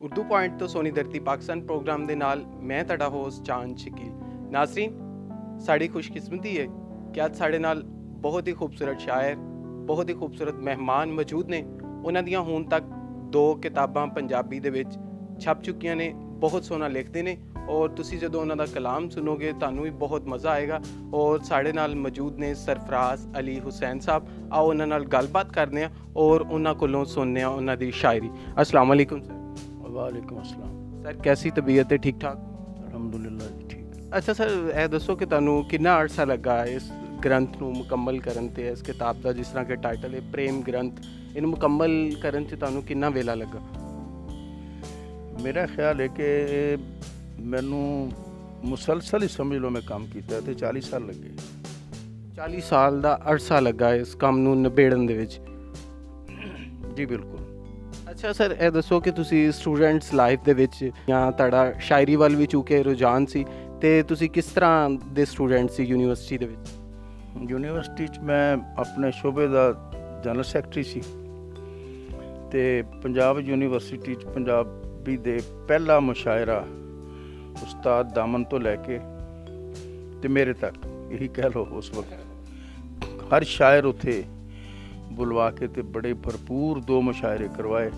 Urdu point ਤੋਂ ਸੋਨੀ ਧਰਤੀ Pakistan programme ਦੇ ਨਾਲ ਮੈਂ ਤੁਹਾਡਾ ਹੋਸਟ ਚਾਂਦ ਸ਼ਕੀਲ। ਨਾਜ਼ਰੀਨ, ਸਾਡੀ ਖੁਸ਼ਕਿਸਮਤੀ ਹੈ ਕਿ ਅੱਜ ਸਾਡੇ ਨਾਲ ਬਹੁਤ ਹੀ ਖੂਬਸੂਰਤ ਸ਼ਾਇਰ, ਬਹੁਤ ਹੀ ਖੂਬਸੂਰਤ ਮਹਿਮਾਨ ਮੌਜੂਦ ਨੇ। ਉਹਨਾਂ ਦੀਆਂ ਹੁਣ ਤੱਕ 2 ਕਿਤਾਬਾਂ ਪੰਜਾਬੀ ਦੇ ਵਿੱਚ ਛਪ ਚੁੱਕੀਆਂ ਨੇ। ਬਹੁਤ ਸੋਹਣਾ ਲਿਖਦੇ ਨੇ ਔਰ ਤੁਸੀਂ ਜਦੋਂ ਉਹਨਾਂ ਦਾ ਕਲਾਮ ਸੁਣੋਗੇ ਤੁਹਾਨੂੰ ਵੀ ਬਹੁਤ ਮਜ਼ਾ ਆਏਗਾ। ਔਰ ਸਾਡੇ ਨਾਲ ਮੌਜੂਦ ਨੇ ਸਰਫਰਾਜ਼ ਅਲੀ ਹੁਸੈਨ ਸਾਹਿਬ। ਆਓ ਉਹਨਾਂ ਨਾਲ ਗੱਲਬਾਤ ਕਰਦੇ ਹਾਂ ਔਰ ਉਹਨਾਂ ਕੋਲੋਂ ਸੁਣਦੇ ਹਾਂ ਉਹਨਾਂ ਦੀ ਸ਼ਾਇਰੀ। अस्सलाम वालेकुम सर। ਵਾਲੇਕੁਮ ਅਸਲਾਮ। ਸਰ ਕੈਸੀ ਤਬੀਅਤ ਹੈ? ਠੀਕ ਠਾਕ? ਅਲਹਮਦੁਲਿਲਾ ਜੀ ਠੀਕ। ਅੱਛਾ ਸਰ, ਇਹ ਦੱਸੋ ਕਿ ਤੁਹਾਨੂੰ ਕਿੰਨਾ ਅਰਸਾ ਲੱਗਾ ਇਸ ਗ੍ਰੰਥ ਨੂੰ ਮੁਕੰਮਲ ਕਰਨ ਤੇ? ਇਸ ਕਿਤਾਬ ਦਾ ਜਿਸ ਤਰ੍ਹਾਂ ਕਿ ਟਾਈਟਲ ਹੈ ਪ੍ਰੇਮ ਗ੍ਰੰਥ, ਇਹਨੂੰ ਮੁਕੰਮਲ ਕਰਨ 'ਚ ਤੁਹਾਨੂੰ ਕਿੰਨਾ ਵੇਲਾ ਲੱਗਾ? ਮੇਰਾ ਖਿਆਲ ਹੈ ਕਿ ਮੈਨੂੰ ਮੁਸਲਸਲ ਹੀ ਸਮਝ ਲਓ ਮੈਂ ਕੰਮ ਕੀਤਾ ਤੇ 40 ਸਾਲ ਲੱਗੇ। 40 ਸਾਲ ਦਾ ਅਰਸਾ ਲੱਗਾ ਇਸ ਕੰਮ ਨੂੰ ਨਿਬੇੜਨ ਦੇ ਵਿੱਚ? ਜੀ ਬਿਲਕੁਲ। ਅੱਛਾ ਸਰ, ਇਹ ਦੱਸੋ ਕਿ ਤੁਸੀਂ ਸਟੂਡੈਂਟਸ ਲਾਈਫ ਦੇ ਵਿੱਚ ਜਾਂ ਤੁਹਾਡਾ ਸ਼ਾਇਰੀ ਵੱਲ ਵੀ ਚੂੰਕਿ ਰੁਝਾਨ ਸੀ, ਤੇ ਤੁਸੀਂ ਕਿਸ ਤਰ੍ਹਾਂ ਦੇ ਸਟੂਡੈਂਟ ਸੀ ਯੂਨੀਵਰਸਿਟੀ ਦੇ ਵਿੱਚ? ਯੂਨੀਵਰਸਿਟੀ 'ਚ ਮੈਂ ਆਪਣੇ ਸ਼ੋਬੇ ਦਾ ਜਨਰਲ ਸੈਕਟਰੀ ਸੀ ਤੇ ਪੰਜਾਬ ਯੂਨੀਵਰਸਿਟੀ 'ਚ ਪੰਜਾਬੀ ਦੇ ਪਹਿਲਾ ਮੁਸ਼ਾਇਰਾ ਉਸਤਾਦ ਦਾਮਨ ਤੋਂ ਲੈ ਕੇ ਤੇ ਮੇਰੇ ਤੱਕ, ਇਹੀ ਕਹਿ ਲਓ ਉਸ ਵਕਤ ਹਰ ਸ਼ਾਇਰ ਉੱਥੇ ਬੁਲਵਾ ਕੇ ਤੇ ਬੜੇ ਭਰਪੂਰ 2 ਮੁਸ਼ਾਇਰੇ ਕਰਵਾਏ।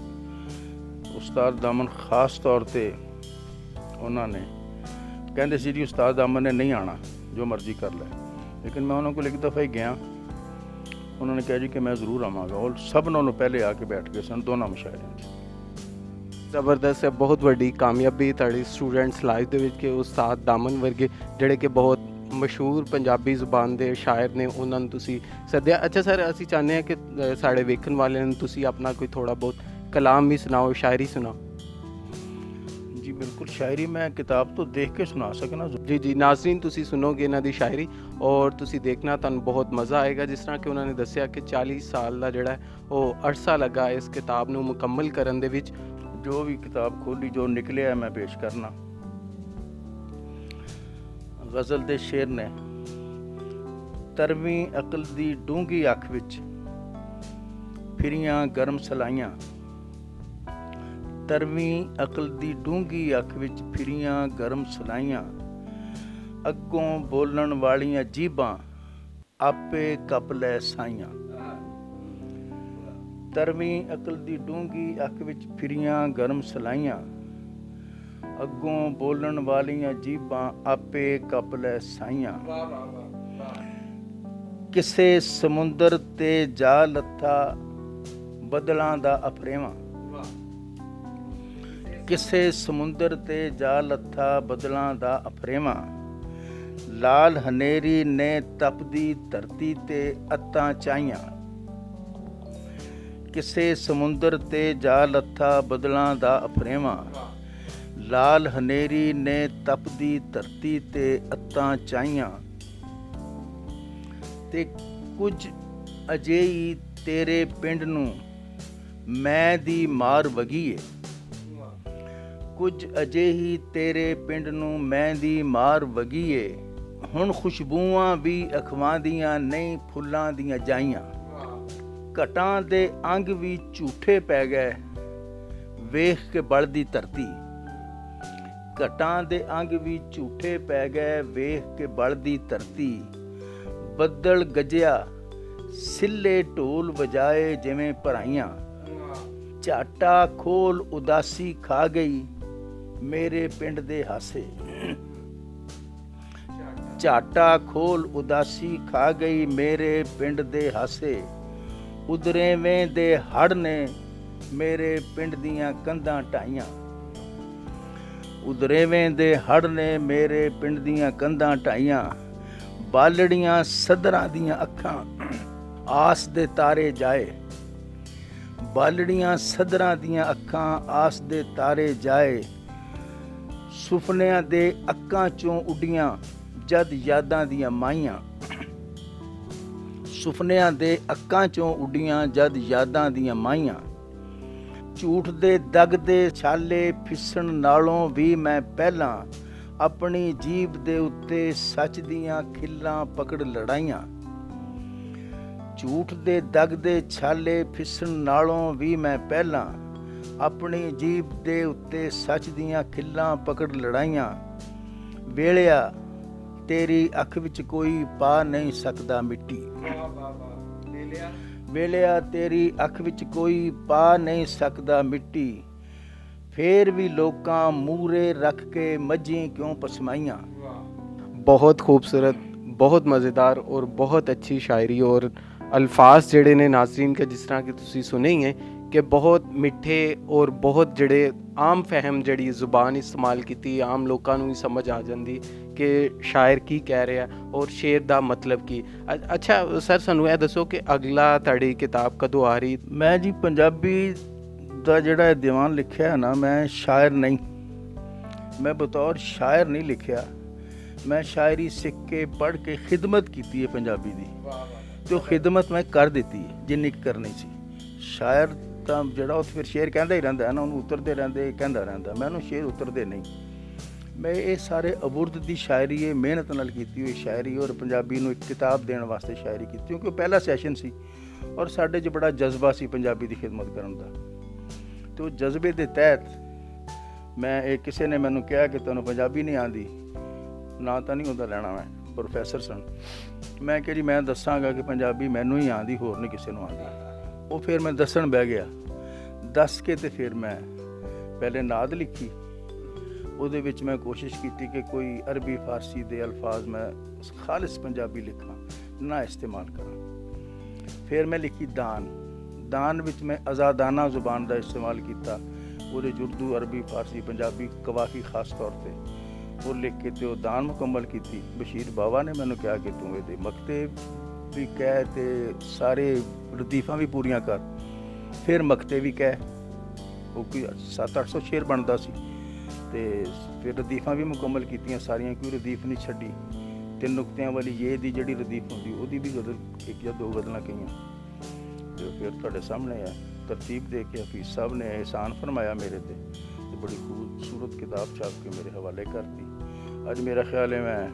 ਉਸਤਾਦ ਦਾਮਨ ਖਾਸ ਤੌਰ ਤੇ ਉਹਨਾਂ ਨੇ ਕਹਿੰਦੇ ਸੀ ਜੀ ਉਸਤਾਦ ਦਾਮਨ ਨੇ ਨਹੀਂ ਆਉਣਾ, ਜੋ ਮਰਜ਼ੀ ਕਰ ਲੈ, ਲੇਕਿਨ ਮੈਂ ਉਹਨਾਂ ਕੋਲ ਇੱਕ ਦਫਾ ਹੀ ਗਿਆ। ਉਹਨਾਂ ਨੇ ਕਿਹਾ ਜੀ ਕਿ ਮੈਂ ਜ਼ਰੂਰ ਆਵਾਂਗਾ। ਉਹ ਸਭ ਨਾਲੋਂ ਪਹਿਲੇ ਆ ਕੇ ਬੈਠ ਗਏ ਸਨ ਦੋਨਾਂ ਮੁਸ਼ਾਇਰਿਆਂ 'ਚ। ਜ਼ਬਰਦਸਤ ਹੈ, ਬਹੁਤ ਵੱਡੀ ਕਾਮਯਾਬੀ ਤੁਹਾਡੀ ਸਟੂਡੈਂਟਸ ਲਾਈਫ ਦੇ ਵਿੱਚ ਕਿ ਉਸਤਾਦ ਦਾਮਨ ਵਰਗੇ ਜਿਹੜੇ ਕਿ ਬਹੁਤ ਮਸ਼ਹੂਰ ਪੰਜਾਬੀ ਜ਼ੁਬਾਨ ਦੇ ਸ਼ਾਇਰ ਨੇ, ਉਹਨਾਂ ਨੂੰ ਤੁਸੀਂ ਸੱਦਿਆ। ਅੱਛਾ ਸਰ, ਅਸੀਂ ਚਾਹੁੰਦੇ ਹਾਂ ਕਿ ਸਾਡੇ ਵੇਖਣ ਵਾਲਿਆਂ ਨੂੰ ਤੁਸੀਂ ਆਪਣਾ ਕੋਈ ਥੋੜ੍ਹਾ ਬਹੁਤ ਕਲਾਮ ਵੀ ਸੁਣਾਓ, ਸ਼ਾਇਰੀ ਸੁਣਾਓ। ਜੀ ਬਿਲਕੁਲ, ਸ਼ਾਇਰੀ ਮੈਂ ਕਿਤਾਬ ਤੋਂ ਦੇਖ ਕੇ ਸੁਣਾ ਸਕਣਾ। ਜੀ ਨਾਜ਼ਰੀਨ, ਤੁਸੀਂ ਸੁਣੋਗੇ ਇਹਨਾਂ ਦੀ ਸ਼ਾਇਰੀ ਔਰ ਤੁਸੀਂ ਦੇਖਣਾ ਤੁਹਾਨੂੰ ਬਹੁਤ ਮਜ਼ਾ ਆਏਗਾ। ਜਿਸ ਤਰ੍ਹਾਂ ਕਿ ਉਹਨਾਂ ਨੇ ਦੱਸਿਆ ਕਿ 40 ਸਾਲ ਦਾ ਜਿਹੜਾ ਉਹ ਅਰਸਾ ਲੱਗਾ ਇਸ ਕਿਤਾਬ ਨੂੰ ਮੁਕੰਮਲ ਕਰਨ ਦੇ ਵਿੱਚ। ਜੋ ਵੀ ਕਿਤਾਬ ਖੋਲੀ, ਜੋ ਨਿਕਲਿਆ ਮੈਂ ਪੇਸ਼ ਕਰਨਾ। ਗਜ਼ਲ ਦੇ ਸ਼ੇਰ ਨੇ, ਤਰਵੀਂ ਅਕਲ ਦੀ ਡੂੰਘੀ ਅੱਖ ਵਿੱਚ ਫਿਰੀਆਂ ਗਰਮ ਸਲਾਈਆਂ, ਤਰਵੀਂ ਅਕਲ ਦੀ ਡੂੰਘੀ ਅੱਖ ਵਿੱਚ ਫਿਰੀਆਂ ਗਰਮ ਸਲਾਈਆਂ, ਅੱਗੋਂ ਬੋਲਣ ਵਾਲੀਆਂ ਜੀਭਾਂ ਆਪੇ ਕੱਪ ਲੈ ਸਾਈਆਂ। ਤਰਵੀਂ ਅਕਲ ਦੀ ਡੂੰਘੀ ਅੱਖ ਵਿੱਚ ਫਿਰੀਆਂ ਗਰਮ ਸਲਾਈਆਂ, ਅੱਗੋਂ ਬੋਲਣ ਵਾਲੀਆਂ ਜੀਭਾਂ ਆਪੇ ਕੱਪ ਲੈ ਸਾਈਆਂ। ਕਿਸੇ ਸਮੁੰਦਰ ਤੇ ਜਾ ਲੱਥਾ ਬੱਦਲਾਂ ਦਾ ਅਫਰੇਵਾਂ, ਕਿਸੇ ਸਮੁੰਦਰ ਤੇ ਜਾ ਲੱਥਾ ਬੱਦਲਾਂ ਦਾ ਅਫਰੇਵਾਂ, ਲਾਲ ਹਨੇਰੀ ਨੇ ਤਪਦੀ ਧਰਤੀ ਤੇ ਅੱਤਾਂ ਚਾਹੀਆਂ। ਕਿਸੇ ਸਮੁੰਦਰ ਤੇ ਜਾ ਲੱਥਾ ਬੱਦਲਾਂ ਦਾ ਅਫਰੇਵਾਂ, ਲਾਲ ਹਨੇਰੀ ਨੇ ਤਪਦੀ ਧਰਤੀ ਤੇ ਅੱਤਾਂ ਚਾਹੀਆਂ। ਤੇ ਕੁਝ ਅਜਿਹੀ ਤੇਰੇ ਪਿੰਡ ਨੂੰ ਮੈਂ ਦੀ ਮਾਰ ਵਗੀ ਏ, ਕੁਝ ਅਜਿਹੀ ਤੇਰੇ ਪਿੰਡ ਨੂੰ ਮੈਂ ਦੀ ਮਾਰ ਵਗੀ ਏ, ਹੁਣ ਖੁਸ਼ਬੂਆਂ ਵੀ ਅਖਵਾਂ ਦੀਆਂ ਨਹੀਂ ਫੁੱਲਾਂ ਦੀਆਂ ਜਾਈਆਂ। ਘਟਾਂ ਦੇ ਅੰਗ ਵੀ ਝੂਠੇ ਪੈ ਗਏ ਵੇਖ ਕੇ ਬਲਦੀ ਧਰਤੀ, ਘਟਾਂ ਦੇ ਅੰਗ ਵੀ ਝੂਠੇ ਪੈ ਗਏ ਵੇਖ ਕੇ ਬਲਦੀ ਧਰਤੀ, ਬੱਦਲ ਗੱਜਿਆ ਸਿੱਲੇ ਢੋਲ ਵਜਾਏ ਜਿਵੇਂ ਭਰਾਈਆਂ, ਝਾਟਾ ਖੋਲ ਉਦਾਸੀ ਖਾ ਗਈ ਮੇਰੇ ਪਿੰਡ ਦੇ ਹਾਸੇ, ਝਾਟਾ ਖੋਲ ਉਦਾਸੀ ਖਾ ਗਈ ਮੇਰੇ ਪਿੰਡ ਦੇ ਹਾਸੇ, ਉਦਰੇਵੇਂ ਦੇ ਹੜ ਨੇ ਮੇਰੇ ਪਿੰਡ ਦੀਆਂ ਕੰਧਾਂ ਢਾਈਆਂ, ਉਦਰੇਵੇਂ ਦੇ ਹੜ ਨੇ ਮੇਰੇ ਪਿੰਡ ਦੀਆਂ ਕੰਧਾਂ ਢਾਈਆਂ, ਬਾਲੜੀਆਂ ਸੱਧਰਾਂ ਦੀਆਂ ਅੱਖਾਂ ਆਸ ਦੇ ਤਾਰੇ ਜਾਏ, ਬਾਲੜੀਆਂ ਸੱਧਰਾਂ ਦੀਆਂ ਅੱਖਾਂ ਆਸ ਦੇ ਤਾਰੇ ਜਾਏ, ਸੁਪਨਿਆਂ ਦੇ ਅੱਖਾਂ ਚੋਂ ਉੱਡੀਆਂ ਜਦ ਯਾਦਾਂ ਦੀਆਂ ਮਾਈਆਂ, ਸੁਪਨਿਆਂ ਦੇ ਅੱਖਾਂ ਚੋਂ ਉੱਡੀਆਂ ਜਦ ਯਾਦਾਂ ਦੀਆਂ ਮਾਈਆਂ, ਝੂਠ ਦੇ ਦਗ ਦੇ ਛਾਲੇ ਫਿਸਣ ਨਾਲੋਂ ਵੀ ਮੈਂ ਪਹਿਲਾਂ ਆਪਣੀ ਜੀਭ ਦੇ ਉੱਤੇ ਸੱਚ ਦੀਆਂ ਖਿੱਲਾਂ ਪਕੜ ਲੜਾਈਆਂ, ਝੂਠ ਦੇ ਦਗ ਦੇ ਛਾਲੇ ਫਿਸਣ ਨਾਲੋਂ ਵੀ ਮੈਂ ਪਹਿਲਾਂ ਆਪਣੀ ਜੀਭ ਦੇ ਉੱਤੇ ਸੱਚ ਦੀਆਂ ਖਿੱਲਾਂ ਪਕੜ ਲੜਾਈਆਂ। ਵੇਲਿਆ ਤੇਰੀ ਅੱਖ ਵਿੱਚ ਕੋਈ ਪਾ ਨਹੀਂ ਸਕਦਾ ਮਿੱਟੀ। ਵੇਲਿਆ ਤੇਰੀ ਅੱਖ ਵਿੱਚ ਕੋਈ ਪਾ ਨਹੀਂ ਸਕਦਾ ਮਿੱਟੀ। ਫੇਰ ਵੀ ਲੋਕਾਂ ਮੂਹਰੇ ਰੱਖ ਕੇ ਮੱਝੀ ਕਿਉਂ ਪਸਮਾਈਆਂ। बहुत खूबसूरत, बहुत मज़ेदार और बहुत अच्छी शायरी और अल्फाज ਜਿਹੜੇ ਨੇ ਨਾਜ਼ਰੀਨ ਕੇ ਜਿਸ ਤਰ੍ਹਾਂ ਕਿ ਤੁਸੀਂ ਸੁਣੇ ਹੀ ਹੈ ਕਿ ਬਹੁਤ ਮਿੱਠੇ ਔਰ ਬਹੁਤ ਜਿਹੜੇ ਆਮ ਫਹਿਮ ਜਿਹੜੀ ਜ਼ੁਬਾਨ ਇਸਤੇਮਾਲ ਕੀਤੀ ਆਮ ਲੋਕਾਂ ਨੂੰ ਹੀ ਸਮਝ ਆ ਜਾਂਦੀ ਕਿ ਸ਼ਾਇਰ ਕੀ ਕਹਿ ਰਿਹਾ ਔਰ ਸ਼ੇਰ ਦਾ ਮਤਲਬ ਕੀ। ਅੱਛਾ ਸਰ, ਸਾਨੂੰ ਇਹ ਦੱਸੋ ਕਿ ਅਗਲਾ ਤੁਹਾਡੀ ਕਿਤਾਬ ਕਦੋਂ ਆ ਰਹੀ? ਮੈਂ ਜੀ ਪੰਜਾਬੀ ਦਾ ਜਿਹੜਾ ਇਹ ਦੀਵਾਨ ਲਿਖਿਆ ਹੈ ਨਾ, ਮੈਂ ਸ਼ਾਇਰ ਨਹੀਂ, ਮੈਂ ਬਤੌਰ ਸ਼ਾਇਰ ਨਹੀਂ ਲਿਖਿਆ। ਮੈਂ ਸ਼ਾਇਰੀ ਸਿੱਖ ਕੇ ਪੜ੍ਹ ਕੇ ਖਿਦਮਤ ਕੀਤੀ ਹੈ ਪੰਜਾਬੀ ਦੀ, ਤੇ ਉਹ ਖਿਦਮਤ ਮੈਂ ਕਰ ਦਿੱਤੀ ਹੈ ਜਿੰਨੀ ਕੁ ਕਰਨੀ ਸੀ। ਸ਼ਾਇਰ ਤਾਂ ਜਿਹੜਾ ਉਹ ਫਿਰ ਸ਼ੇਰ ਕਹਿੰਦਾ ਹੀ ਰਹਿੰਦਾ ਹੈ ਨਾ, ਉਹਨੂੰ ਉਤਰਦੇ ਰਹਿੰਦੇ ਕਹਿੰਦਾ ਰਹਿੰਦਾ, ਮੈਨੂੰ ਸ਼ੇਰ ਉਤਰਦੇ ਨਹੀਂ। ਮੈਂ ਇਹ ਸਾਰੇ ਅਬੁਰਦ ਦੀ ਸ਼ਾਇਰੀ ਇਹ ਮਿਹਨਤ ਨਾਲ ਕੀਤੀ ਹੋਈ ਸ਼ਾਇਰੀ ਔਰ ਪੰਜਾਬੀ ਨੂੰ ਇੱਕ ਕਿਤਾਬ ਦੇਣ ਵਾਸਤੇ ਸ਼ਾਇਰੀ ਕੀਤੀ, ਕਿਉਂਕਿ ਉਹ ਪਹਿਲਾ ਸੈਸ਼ਨ ਸੀ ਔਰ ਸਾਡੇ 'ਚ ਬੜਾ ਜਜ਼ਬਾ ਸੀ ਪੰਜਾਬੀ ਦੀ ਖਿਦਮਤ ਕਰਨ ਦਾ। ਤੇ ਉਹ ਜਜ਼ਬੇ ਦੇ ਤਹਿਤ ਮੈਂ ਇਹ ਕਿਸੇ ਨੇ ਮੈਨੂੰ ਕਿਹਾ ਕਿ ਤੁਹਾਨੂੰ ਪੰਜਾਬੀ ਨਹੀਂ ਆਉਂਦੀ, ਨਾ ਤਾਂ ਨਹੀਂ ਉਹਦਾ ਲੈਣਾ, ਮੈਂ ਪ੍ਰੋਫੈਸਰ ਸਨ। ਮੈਂ ਕਿਹਾ ਜੀ ਮੈਂ ਦੱਸਾਂਗਾ ਕਿ ਪੰਜਾਬੀ ਮੈਨੂੰ ਹੀ ਆਉਂਦੀ, ਹੋਰ ਨਹੀਂ ਕਿਸੇ ਨੂੰ ਆਉਂਦੀ। ਉਹ ਫਿਰ ਮੈਂ ਦੱਸਣ ਬਹਿ ਗਿਆ। ਦੱਸ ਕੇ ਤੇ ਫਿਰ ਮੈਂ ਪਹਿਲੇ ਨਾਦ ਲਿਖੀ। ਉਹਦੇ ਵਿੱਚ ਮੈਂ ਕੋਸ਼ਿਸ਼ ਕੀਤੀ ਕਿ ਕੋਈ ਅਰਬੀ ਫਾਰਸੀ ਦੇ ਅਲਫਾਜ਼ ਮੈਂ ਖਾਲਿਸ ਪੰਜਾਬੀ ਲਿਖਾਂ, ਨਾ ਇਸਤੇਮਾਲ ਕਰਾਂ। ਫਿਰ ਮੈਂ ਲਿਖੀ ਦਾਨ। ਦਾਨ ਵਿੱਚ ਮੈਂ ਆਜ਼ਾਦਾਨਾ ਜ਼ੁਬਾਨ ਦਾ ਇਸਤੇਮਾਲ ਕੀਤਾ। ਉਹਦੇ 'ਚ ਉਰਦੂ, ਅਰਬੀ, ਫਾਰਸੀ, ਪੰਜਾਬੀ ਕਵਾਫੀ ਖਾਸ ਤੌਰ 'ਤੇ ਉਹ ਲਿਖ ਕੇ ਤੇ ਉਹ ਦਾਨ ਮੁਕੰਮਲ ਕੀਤੀ। ਬਸ਼ੀਰ ਬਾਵਾ ਨੇ ਮੈਨੂੰ ਕਿਹਾ ਕਿ ਤੂੰ ਇਹਦੇ ਮਕਤੇ ਵੀ ਕਹਿ ਤੇ ਸਾਰੇ ਰਦੀਫਾਂ ਵੀ ਪੂਰੀਆਂ ਕਰ। ਫਿਰ ਮਕਤੇ ਵੀ ਕਹਿ, ਉਹ ਕੋਈ 700-800 ਸ਼ੇਰ ਬਣਦਾ ਸੀ, ਤੇ ਫਿਰ ਰਦੀਫਾਂ ਵੀ ਮੁਕੰਮਲ ਕੀਤੀਆਂ ਸਾਰੀਆਂ, ਕੋਈ ਰਦੀਫ ਨਹੀਂ ਛੱਡੀ। ਤੇ ਨੁਕਤਿਆਂ ਵਾਲੀ ਇਹ ਦੀ ਜਿਹੜੀ ਰਦੀਫ ਹੁੰਦੀ ਉਹਦੀ ਵੀ ਗਜ਼ਲ ਇੱਕ ਜਾਂ ਦੋ ਗਜ਼ਲਾਂ ਕਹੀਆਂ। ਤੇ ਫਿਰ ਤੁਹਾਡੇ ਸਾਹਮਣੇ ਆ ਤਰਤੀਬ ਦੇ ਕੇ ਹਫੀਜ਼ ਸਾਹਿਬ ਨੇ ਇਹਸਾਨ ਫਰਮਾਇਆ ਮੇਰੇ ਤੇ ਬੜੀ ਖੂਬਸੂਰਤ ਕਿਤਾਬ ਛਾਪ ਕੇ ਮੇਰੇ ਹਵਾਲੇ ਕਰਤੀ। ਅੱਜ ਮੇਰਾ ਖਿਆਲ ਹੈ ਮੈਂ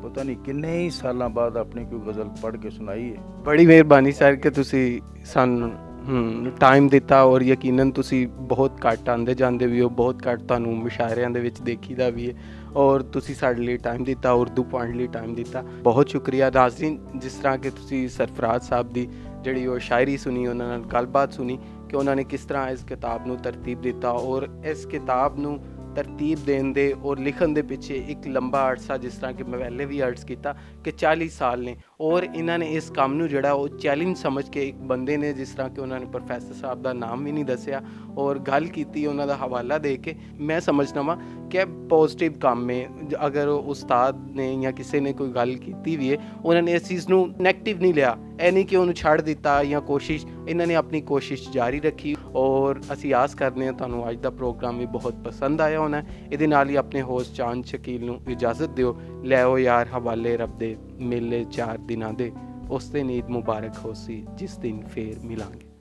ਪਤਾ ਨਹੀਂ ਕਿੰਨੇ ਹੀ ਸਾਲਾਂ ਬਾਅਦ ਆਪਣੀ ਕੋਈ ਗਜ਼ਲ ਪੜ੍ਹ ਕੇ ਸੁਣਾਈ ਹੈ। ਬੜੀ ਮਿਹਰਬਾਨੀ ਸਰ ਕਿ ਤੁਸੀਂ ਸਾਨੂੰ ਟਾਈਮ ਦਿੱਤਾ ਔਰ ਯਕੀਨਨ ਤੁਸੀਂ ਬਹੁਤ ਘੱਟ ਆਉਂਦੇ ਜਾਂਦੇ ਵੀ ਹੋ, ਬਹੁਤ ਘੱਟ ਤੁਹਾਨੂੰ ਮੁਸ਼ਾਇਰਿਆਂ ਦੇ ਵਿੱਚ ਦੇਖੀਦਾ ਵੀ ਹੈ ਔਰ ਤੁਸੀਂ ਸਾਡੇ ਲਈ ਟਾਈਮ ਦਿੱਤਾ, ਉਰਦੂ ਪੜ੍ਹਨ ਲਈ ਟਾਈਮ ਦਿੱਤਾ। ਬਹੁਤ ਸ਼ੁਕਰੀਆ ਨਾਜ਼ਰੀਨ। ਜਿਸ ਤਰ੍ਹਾਂ ਕਿ ਤੁਸੀਂ ਸਰਫਰਾਜ਼ ਸਾਹਿਬ ਦੀ ਜਿਹੜੀ ਉਹ ਸ਼ਾਇਰੀ ਸੁਣੀ, ਉਹਨਾਂ ਨਾਲ ਗੱਲਬਾਤ ਸੁਣੀ ਕਿ ਉਹਨਾਂ ਨੇ ਕਿਸ ਤਰ੍ਹਾਂ ਇਸ ਕਿਤਾਬ ਨੂੰ ਤਰਤੀਬ ਦਿੱਤਾ ਔਰ ਇਸ ਕਿਤਾਬ ਨੂੰ ਤਰਤੀਬ ਦੇਣ ਦੇ ਔਰ ਲਿਖਣ ਦੇ ਪਿੱਛੇ ਇੱਕ ਲੰਬਾ ਅਰਸਾ, ਜਿਸ ਤਰ੍ਹਾਂ ਕਿ ਮੈਂ ਪਹਿਲੇ ਵੀ ਅਰਜ਼ ਕੀਤਾ ਕਿ 40 ਸਾਲ ਨੇ ਔਰ ਇਹਨਾਂ ਨੇ ਇਸ ਕੰਮ ਨੂੰ ਜਿਹੜਾ ਉਹ ਚੈਲੰਜ ਸਮਝ ਕੇ ਇੱਕ ਬੰਦੇ ਨੇ, ਜਿਸ ਤਰ੍ਹਾਂ ਕਿ ਉਹਨਾਂ ਨੇ ਪ੍ਰੋਫੈਸਰ ਸਾਹਿਬ ਦਾ ਨਾਮ ਵੀ ਨਹੀਂ ਦੱਸਿਆ ਔਰ ਗੱਲ ਕੀਤੀ ਉਹਨਾਂ ਦਾ ਹਵਾਲਾ ਦੇ ਕੇ, ਮੈਂ ਸਮਝਦਾ ਵਾਂ ਕਿ ਪੋਜ਼ਿਟਿਵ ਕੰਮ ਹੈ। ਅਗਰ ਉਸਤਾਦ ਨੇ ਜਾਂ ਕਿਸੇ ਨੇ ਕੋਈ ਗੱਲ ਕੀਤੀ ਵੀ ਹੈ, ਉਹਨਾਂ ਨੇ ਇਸ ਚੀਜ਼ ਨੂੰ ਨੈਗੇਟਿਵ ਨਹੀਂ ਲਿਆ, ਇਹ ਨਹੀਂ ਕਿ ਉਹਨੂੰ ਛੱਡ ਦਿੱਤਾ ਜਾਂ ਕੋਸ਼ਿਸ਼, ਇਹਨਾਂ ਨੇ ਆਪਣੀ ਕੋਸ਼ਿਸ਼ ਜਾਰੀ ਰੱਖੀ ਔਰ ਅਸੀਂ ਆਸ ਕਰਦੇ ਹਾਂ ਤੁਹਾਨੂੰ ਅੱਜ ਦਾ ਪ੍ਰੋਗਰਾਮ ਵੀ ਬਹੁਤ ਪਸੰਦ ਆਇਆ ਹੋਣਾ। ਇਹਦੇ ਨਾਲ ਹੀ ਆਪਣੇ ਹੋਸਟ ਚਾਂਦ ਸ਼ਕੀਲ ਨੂੰ ਇਜਾਜ਼ਤ ਦਿਓ। ਲੈਓ ਯਾਰ ਹਵਾਲੇ ਰੱਬ ਦੇ, ਮੇਲੇ 4 ਦਿਨਾਂ ਦੇ, ਉਸ ਦਿਨ ਈਦ ਮੁਬਾਰਕ ਹੋਸੀ ਜਿਸ ਦਿਨ ਫੇਰ ਮਿਲਾਂਗੇ।